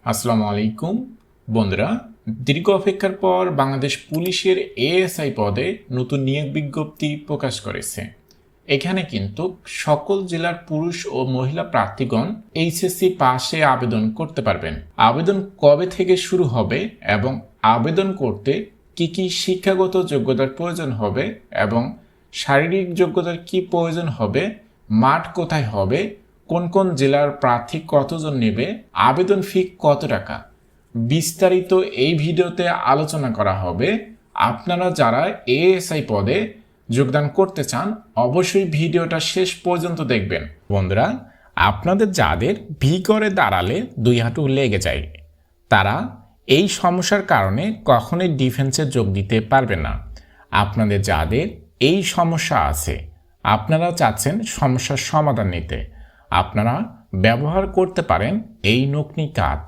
আসসালামু আলাইকুম বন্ধুরা, দীর্ঘ অপেক্ষার পর বাংলাদেশ পুলিশের এএসআই পদে নতুন নিয়োগ বিজ্ঞপ্তি প্রকাশ করেছে। এখানে কিন্তু সকল জেলার পুরুষ ও মহিলা প্রার্থীগণ এইচএসসি পাশে আবেদন করতে পারবেন। আবেদন কবে থেকে শুরু হবে এবং আবেদন করতে কি কি শিক্ষাগত যোগ্যতার প্রয়োজন হবে এবং শারীরিক যোগ্যতার কি প্রয়োজন হবে, মাঠ কোথায় হবে, কোন কোন জেলার প্রার্থী কতজন নেবে, আবেদন ফি কত টাকা, বিস্তারিত এই ভিডিওতে আলোচনা করা হবে। আপনারা যারা এএসআই পদে যোগদান করতে চান অবশ্যই ভিডিওটা শেষ পর্যন্ত দেখবেন। বন্ধুরা, আপনাদের যাদের ভি করে দাঁড়ালে দুই হাঁটু লেগে যায়, তারা এই সমস্যার কারণে কখনোই ডিফেন্সে যোগ দিতে পারবে না। আপনাদের যাদের এই সমস্যা আছে, আপনারা চাচ্ছেন সমস্যার সমাধান নিতে, আপনারা ব্যবহার করতে পারেন এই নকনি কাঠ।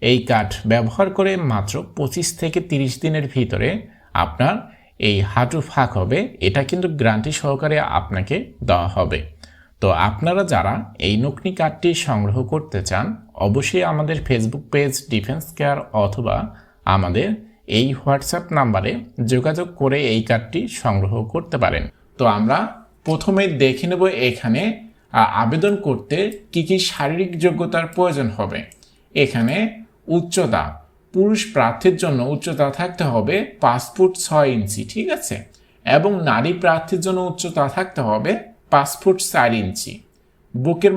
এই কাঠ ব্যবহার করে মাত্র 25 থেকে 30 দিনের ভিতরে আপনার এই হাঁটু ফাঁক হবে। এটা কিন্তু গ্যারান্টি সহকারে আপনাকে দেওয়া হবে। তো আপনারা যারা এই নকনি কার্ডটি সংগ্রহ করতে চান অবশ্যই আমাদের ফেসবুক পেজ ডিফেন্স কেয়ার অথবা আমাদের এই হোয়াটসঅ্যাপ নাম্বারে যোগাযোগ করে এই কার্ডটি সংগ্রহ করতে পারেন। তো আমরা প্রথমে দেখে নেব এখানে আবেদন করতে কি কি শারীরিক যোগ্যতার প্রয়োজন হবে। এখানে উচ্চতা, পুরুষ প্রার্থীর জন্য উচ্চতা থাকতে হবে 5 ফুট 6 ইঞ্চি, ঠিক আছে, এবং নারী প্রার্থীর জন্য উচ্চতা থাকতে হবে 5 ফুট 4 ইঞ্চি। বুকের